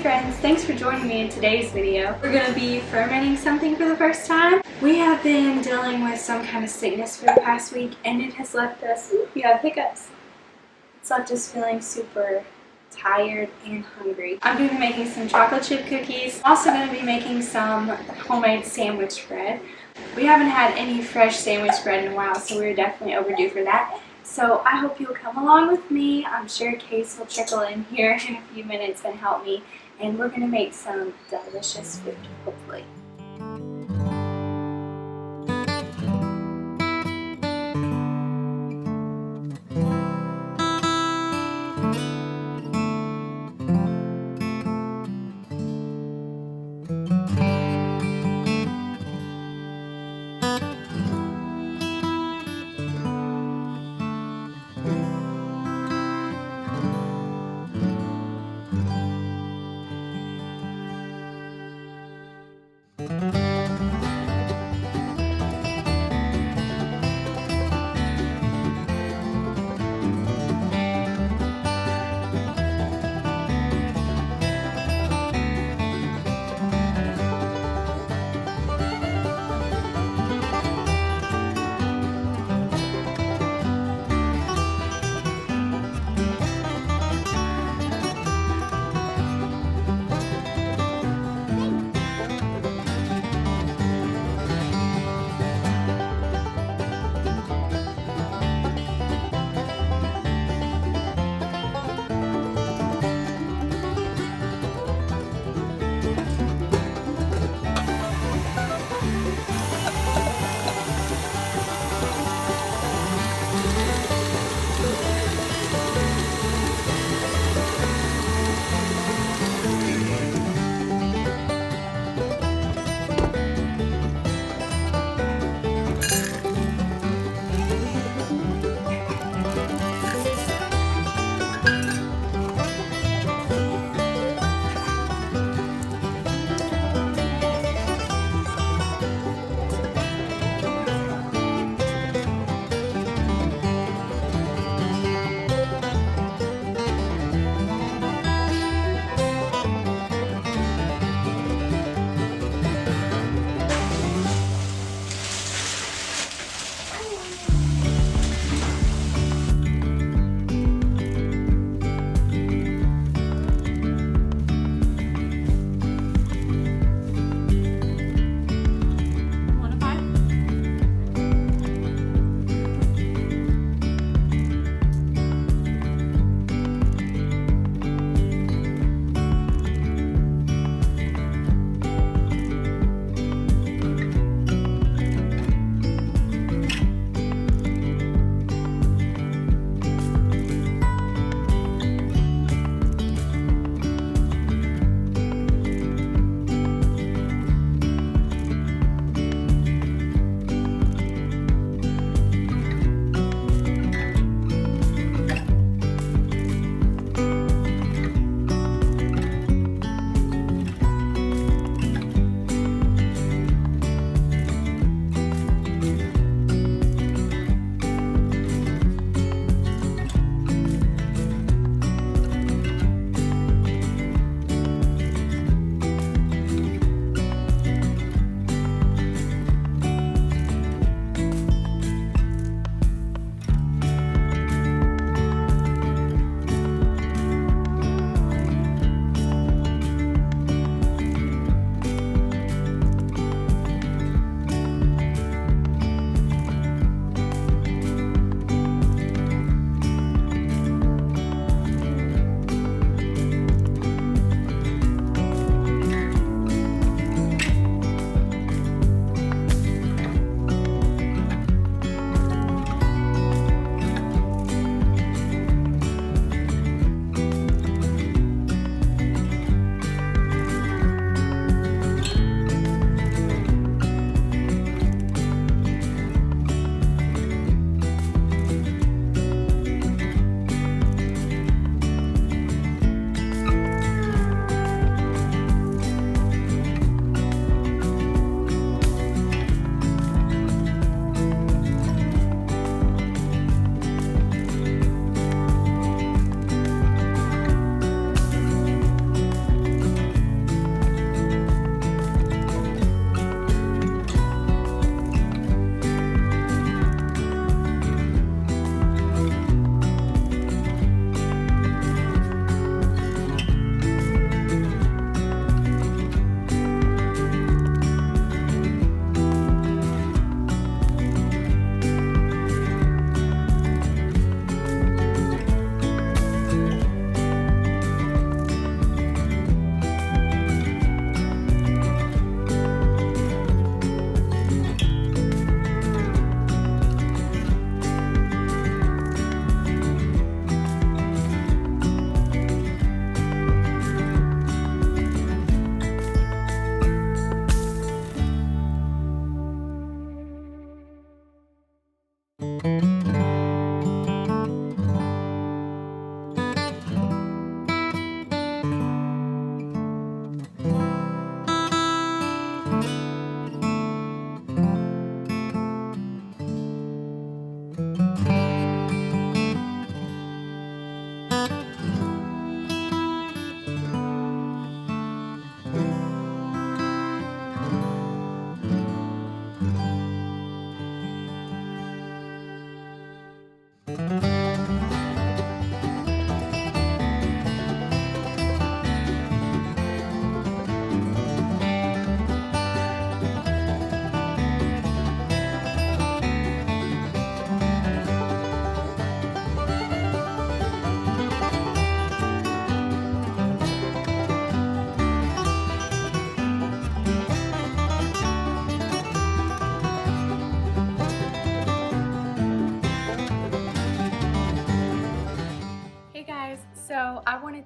friends, thanks for joining me in today's video. We're going to be fermenting something for the first time. We have been dealing with some kind of sickness for the past week and it has left us, we have hiccups. It's left us feeling super tired and hungry. I'm going to be making some chocolate chip cookies. Also going to be making some homemade sandwich bread. We haven't had any fresh sandwich bread in a while, so we're definitely overdue for that. So I hope you'll come along with me. I'm sure Case will trickle in here in a few minutes and help me. And we're going to make some delicious food, hopefully.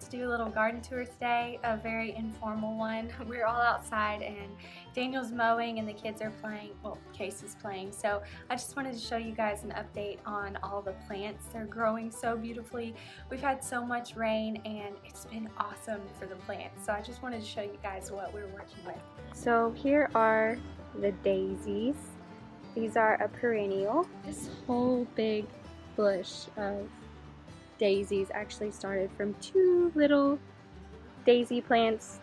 to do a little garden tour today, a very informal one. We're all outside and Daniel's mowing and the kids are playing, well, Casey's playing. So I just wanted to show you guys an update on all the plants. They're growing so beautifully. We've had so much rain and it's been awesome for the plants. So I just wanted to show you guys what we're working with. So here are the daisies. These are a perennial. This whole big bush of daisies actually started from 2 little daisy plants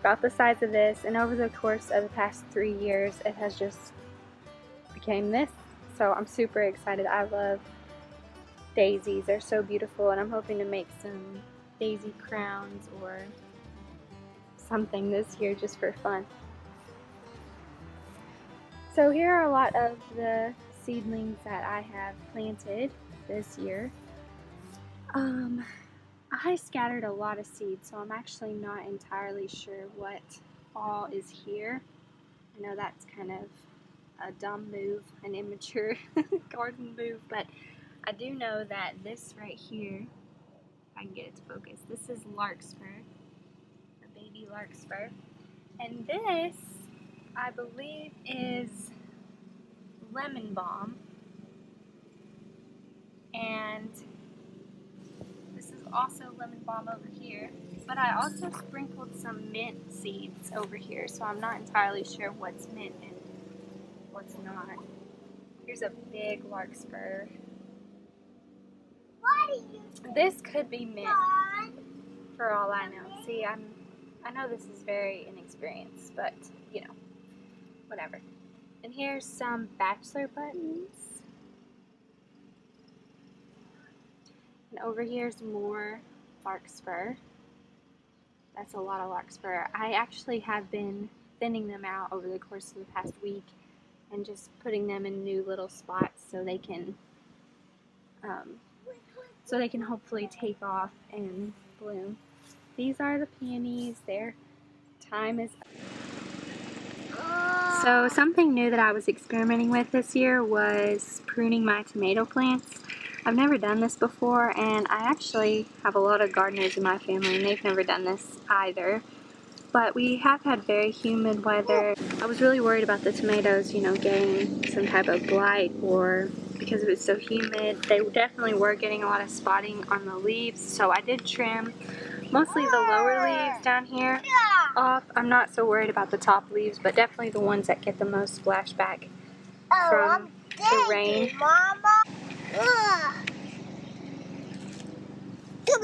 about the size of this, and over the course of the past 3 years it has just became this. So I'm super excited. I love daisies. They're so beautiful, and I'm hoping to make some daisy crowns or something this year just for fun. So here are a lot of the seedlings that I have planted this year. I scattered a lot of seeds, so I'm actually not entirely sure what all is here. I know that's kind of a dumb move, an immature garden move, but I do know that this right here, if I can get it to focus, this is larkspur, a baby larkspur, and this, I believe, is lemon balm, and this is also lemon balm over here, but I also sprinkled some mint seeds over here, so I'm not entirely sure what's mint and what's not. Here's a big larkspur. This could be mint for all I know. See, I know this is very inexperienced, but you know, whatever. And here's some bachelor buttons. And over here's more larkspur. That's a lot of larkspur. I actually have been thinning them out over the course of the past week and just putting them in new little spots so they can hopefully take off and bloom. These are the peonies. Their time is up. So something new that I was experimenting with this year was pruning my tomato plants. I've never done this before, and I actually have a lot of gardeners in my family and they've never done this either. But we have had very humid weather. I was really worried about the tomatoes, you know, getting some type of blight, or because it was so humid. They definitely were getting a lot of spotting on the leaves, so I did trim mostly the lower leaves down here off. I'm not so worried about the top leaves, but definitely the ones that get the most splashback from the rain. Come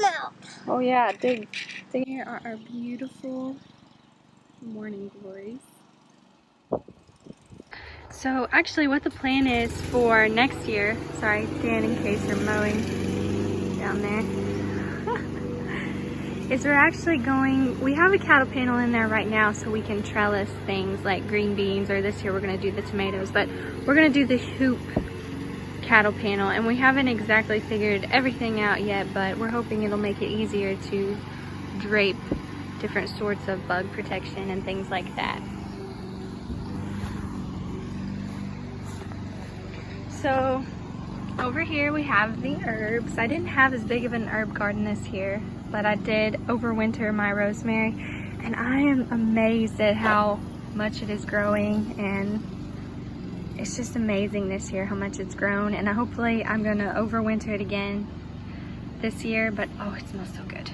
out. Oh yeah, dig. Here are our beautiful morning glories. So actually what the plan is for next year, sorry Dan in case you're mowing down there, is we're actually going, we have a cattle panel in there right now so we can trellis things like green beans, or this year we're going to do the tomatoes, but we're going to do the hoop cattle panel, and we haven't exactly figured everything out yet, but we're hoping it'll make it easier to drape different sorts of bug protection and things like that. So over here we have the herbs. I didn't have as big of an herb garden this year, but I did overwinter my rosemary, and I am amazed at how much it is growing, and it's just amazing this year how much it's grown. And hopefully I'm gonna overwinter it again this year, but oh, it smells so good.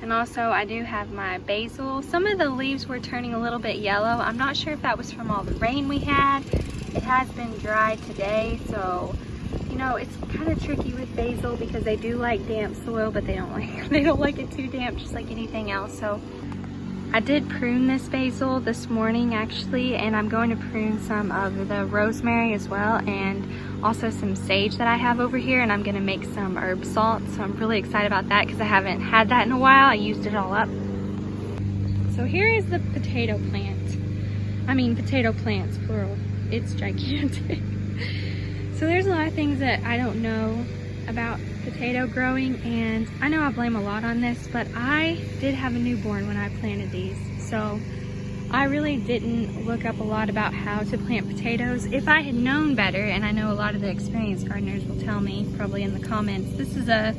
And also I do have my basil. Some of the leaves were turning a little bit yellow. I'm not sure if that was from all the rain we had. It has been dry today, so you know, it's kind of tricky with basil because they do like damp soil, but they don't like it too damp, just like anything else. So I did prune this basil this morning actually, and I'm going to prune some of the rosemary as well, and also some sage that I have over here, and I'm going to make some herb salt. So I'm really excited about that because I haven't had that in a while. I used it all up. So here is the potato plant. I mean potato plants, plural. It's gigantic. So there's a lot of things that I don't know about potato growing, and I know I blame a lot on this, but I did have a newborn when I planted these, so I really didn't look up a lot about how to plant potatoes. If I had known better, and I know a lot of the experienced gardeners will tell me probably in the comments, this is a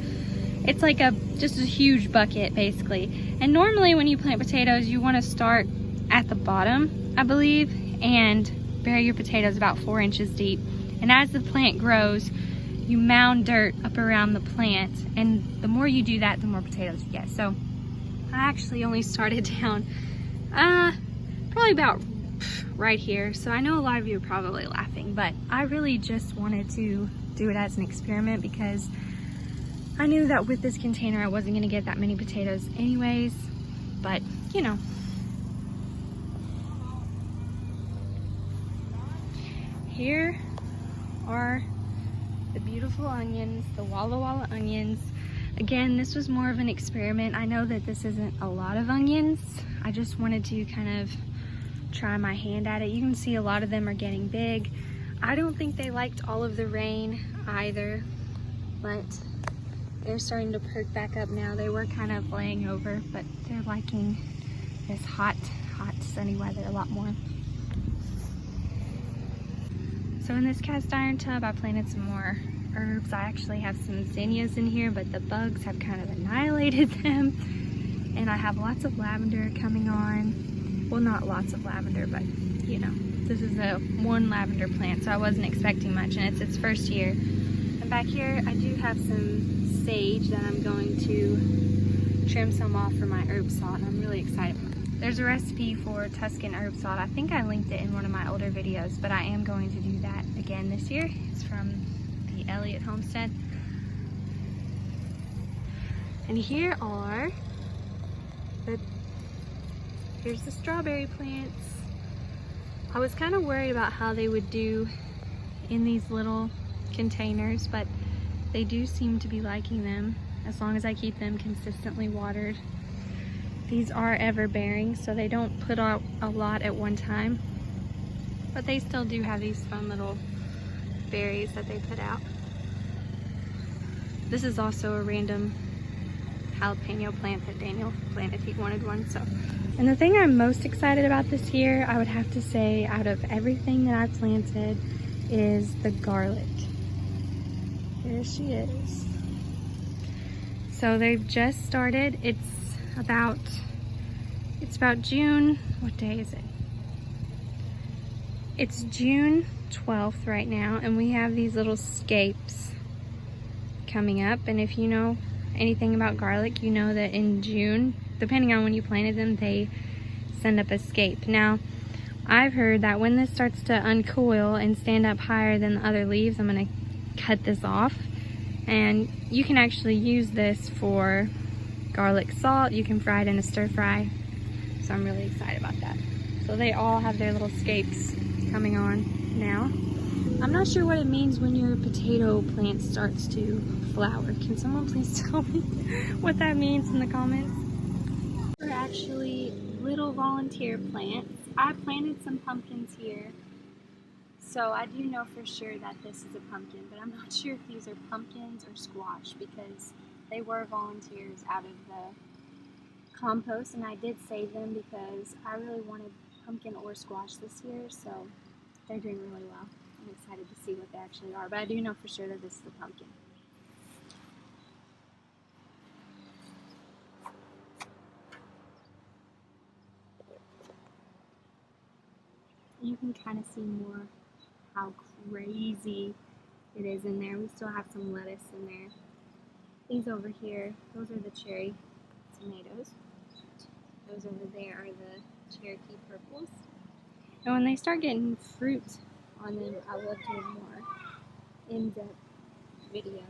It's like just a huge bucket basically. And normally when you plant potatoes, you want to start at the bottom, I believe, and bury your potatoes about 4 inches deep. And as the plant grows, you mound dirt up around the plant, and the more you do that, the more potatoes you get. So I actually only started down probably about right here. So I know a lot of you are probably laughing, but I really just wanted to do it as an experiment because I knew that with this container I wasn't gonna get that many potatoes anyways, but you know. Here are the beautiful onions, the Walla Walla onions. Again, this was more of an experiment. I know that this isn't a lot of onions. I just wanted to kind of try my hand at it. You can see a lot of them are getting big. I don't think they liked all of the rain either, but they're starting to perk back up now. They were kind of laying over, but they're liking this hot, sunny weather a lot more. So in this cast iron tub, I planted some more herbs. I actually have some zinnias in here, but the bugs have kind of annihilated them. And I have lots of lavender coming on. Well, not lots of lavender, but you know, this is one lavender plant, so I wasn't expecting much, and it's its first year. And back here, I do have some sage that I'm going to trim some off for my herb salt, and I'm really excited. There's a recipe for Tuscan herb salt. I think I linked it in one of my older videos, but I am going to do that again this year. It's from the Elliott Homestead. And here's the strawberry plants. I was kind of worried about how they would do in these little containers, but they do seem to be liking them as long as I keep them consistently watered. These are ever bearing, so they don't put out a lot at one time, but they still do have these fun little berries that they put out. This is also a random jalapeno plant that Daniel planted. He wanted one. So, and the thing I'm most excited about this year, I would have to say, out of everything that I've planted, is the garlic. Here she is. So they've just started. It's about June, what day is it? It's June 12th right now, and we have these little scapes coming up. And if you know anything about garlic, you know that in June, depending on when you planted them, they send up a scape. Now, I've heard that when this starts to uncoil and stand up higher than the other leaves, I'm gonna cut this off. And you can actually use this for garlic salt. You can fry it in a stir fry. So I'm really excited about that. So they all have their little scapes coming on now. I'm not sure what it means when your potato plant starts to flower. Can someone please tell me what that means in the comments? They're actually little volunteer plants. I planted some pumpkins here, so I do know for sure that this is a pumpkin, but I'm not sure if these are pumpkins or squash because they were volunteers out of the compost, and I did save them because I really wanted pumpkin or squash this year, so they're doing really well. I'm excited to see what they actually are, but I do know for sure that this is a pumpkin. You can kind of see more how crazy it is in there. We still have some lettuce in there. These over here, those are the cherry tomatoes. Those over there are the Cherokee purples. And when they start getting fruit on them, I will do a more in-depth video.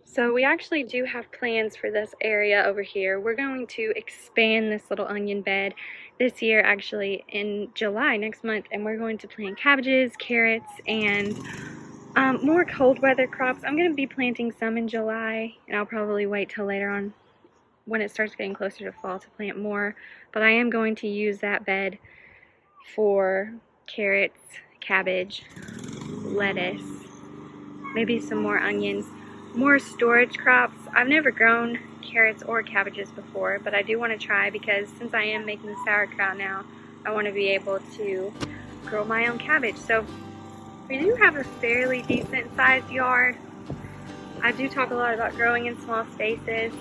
So we actually do have plans for this area over here. We're going to expand this little onion bed this year, actually in July, next month, and we're going to plant cabbages, carrots, and more cold weather crops. I'm going to be planting some in July, and I'll probably wait till later on when it starts getting closer to fall to plant more, but I am going to use that bed for carrots, cabbage, lettuce, maybe some more onions, more storage crops. I've never grown carrots or cabbages before, but I do want to try because since I am making the sauerkraut now, I want to be able to grow my own cabbage. So we do have a fairly decent sized yard. I do talk a lot about growing in small spaces.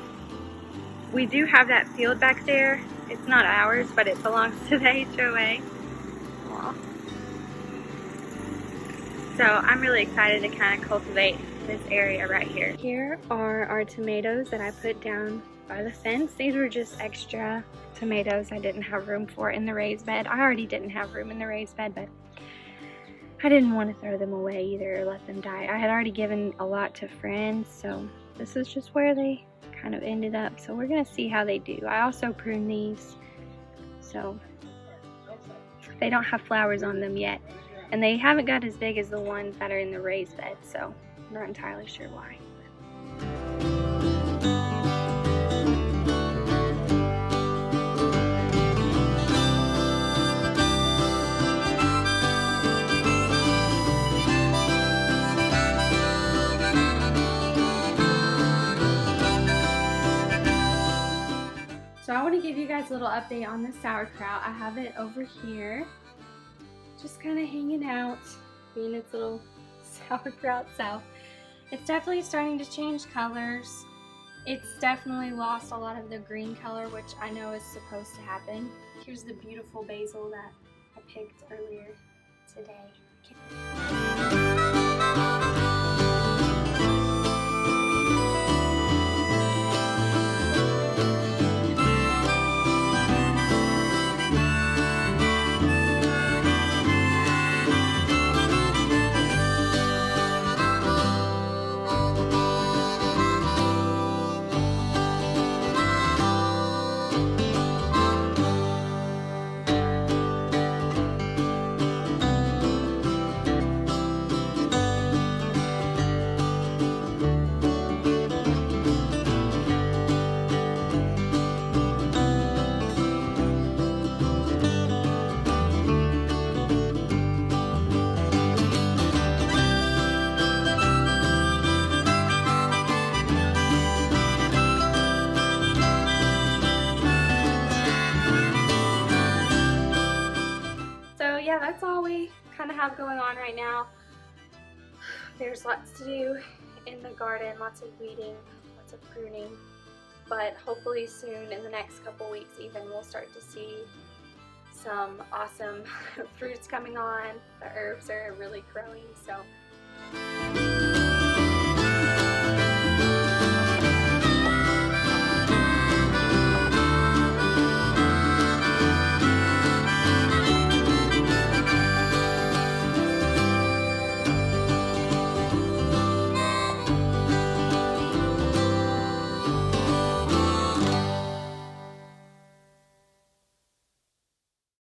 We do have that field back there. It's not ours, but it belongs to the HOA. Aww. So I'm really excited to kind of cultivate this area right here. Here are our tomatoes that I put down by the fence. These were just extra tomatoes I didn't have room for in the raised bed. I already didn't have room in the raised bed, but I didn't want to throw them away either or let them die. I had already given a lot to friends, so this is just where they kind of ended up. So we're gonna see how they do. I also prune these, so they don't have flowers on them yet. And they haven't got as big as the ones that are in the raised bed, so I'm not entirely sure why. So I want to give you guys a little update on the sauerkraut. I have it over here, just kind of hanging out, being its little sauerkraut self. It's definitely starting to change colors. It's definitely lost a lot of the green color, which I know is supposed to happen. Here's the beautiful basil that I picked earlier today. So yeah, that's all we kind of have going on right now. There's lots to do in the garden, lots of weeding, lots of pruning, but hopefully soon, in the next couple weeks even, we'll start to see some awesome fruits coming on. The herbs are really growing, so